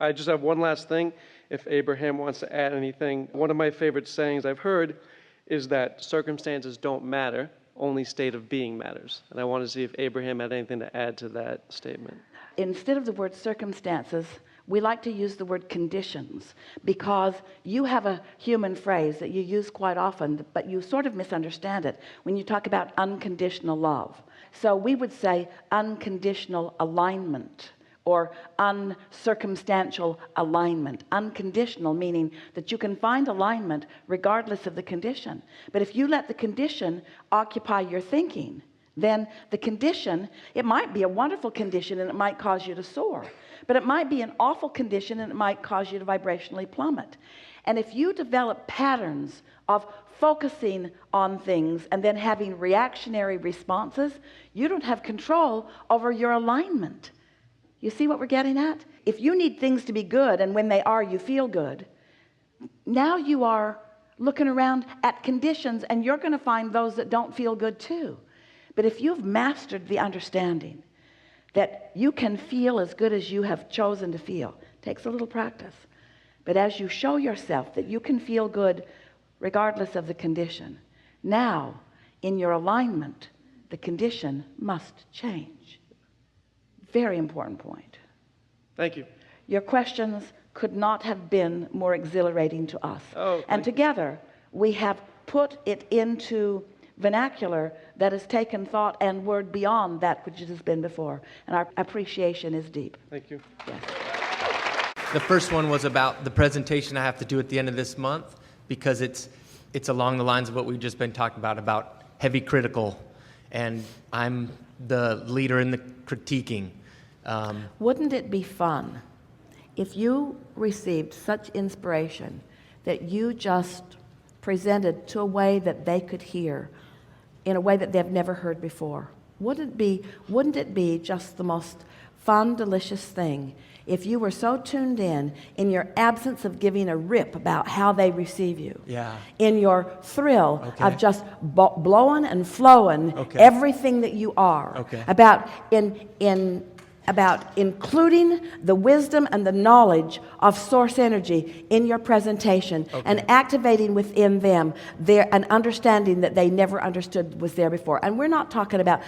I just have one last thing, if Abraham wants to add anything. One of my favorite sayings I've heard is that circumstances don't matter, only state of being matters. And I want to see if Abraham had anything to add to that statement. Instead of the word circumstances, we like to use the word conditions, because you have a human phrase that you use quite often, but you sort of misunderstand it when you talk about unconditional love. So we would say unconditional alignment, or uncircumstantial alignment. Unconditional meaning that you can find alignment regardless of the condition. But if you let the condition occupy your thinking, then the condition, it might be a wonderful condition and it might cause you to soar, but it might be an awful condition and it might cause you to vibrationally plummet. And if you develop patterns of focusing on things and then having reactionary responses, you don't have control over your alignment. You see what we're getting at? If you need things to be good and when they are, you feel good, now you are looking around at conditions and you're going to find those that don't feel good too. But if you've mastered the understanding that you can feel as good as you have chosen to feel, it takes a little practice. But as you show yourself that you can feel good regardless of the condition, now in your alignment, the condition must change. Very important point. Thank you. Your questions could not have been more exhilarating to us. And together we have put it into vernacular that has taken thought and word beyond that which it has been before. And our appreciation is deep. Thank you. Yes. The first one was about the presentation I have to do at the end of this month, because it's along the lines of what we've just been talking about heavy critical, and I'm the leader in the critiquing. Wouldn't it be fun if you received such inspiration that you just presented to a way that they could hear, in a way that they've never heard before? Wouldn't it be just the most fun, delicious thing if you were so tuned in your absence of giving a rip about how they receive you, in your thrill of just blowing and flowing everything that you are, about including the wisdom and the knowledge of source energy in your presentation, and activating within them an understanding that they never understood was there before. And we're not talking about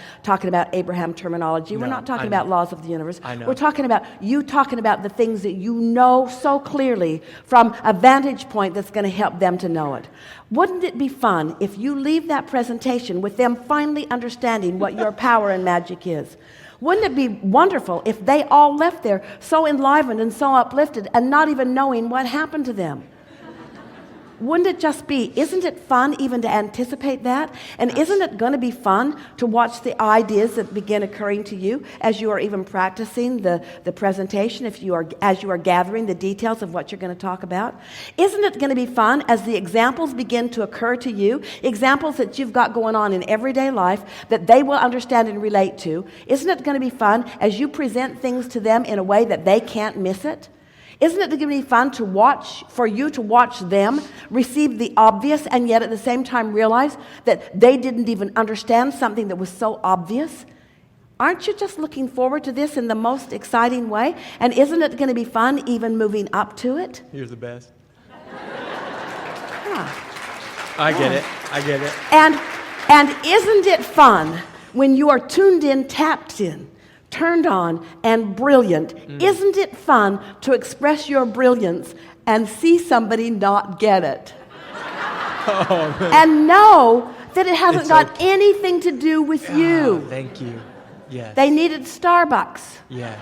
Abraham terminology. We're not talking about laws of the universe. We're talking about the things that you know so clearly from a vantage point that's going to help them to know it. Wouldn't it be fun if you leave that presentation with them finally understanding what your power and magic is? Wouldn't it be wonderful if they all left there so enlivened and so uplifted and not even knowing what happened to them? Wouldn't it just be, isn't it fun even to anticipate that? And isn't it going to be fun to watch the ideas that begin occurring to you as you are even practicing the presentation, as you are gathering the details of what you're going to talk about? Isn't it going to be fun as the examples begin to occur to you, examples that you've got going on in everyday life that they will understand and relate to? Isn't it going to be fun as you present things to them in a way that they can't miss it? Isn't it going to be fun for you to watch them receive the obvious and yet at the same time realize that they didn't even understand something that was so obvious? Aren't you just looking forward to this in the most exciting way? And isn't it going to be fun even moving up to it? You're the best. I get it. I get it. And isn't it fun when you are tuned in, tapped in, turned on, and brilliant? Isn't it fun to express your brilliance and see somebody not get it? And know that it hasn't got anything to do with you. Thank you. Yes. They needed Starbucks. Yes.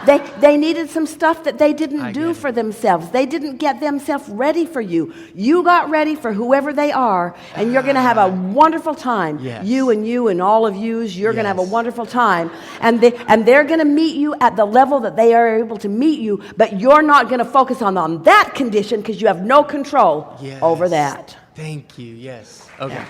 They needed some stuff that they didn't do for themselves. They didn't get themselves ready for you. You got ready for whoever they are, and you're going to have a wonderful time. Yes. You and all of yous, you're going to have a wonderful time. And they're going to meet you at the level that they are able to meet you, but you're not going to focus on that condition because you have no control over that. Thank you. Yes. Okay. Yeah.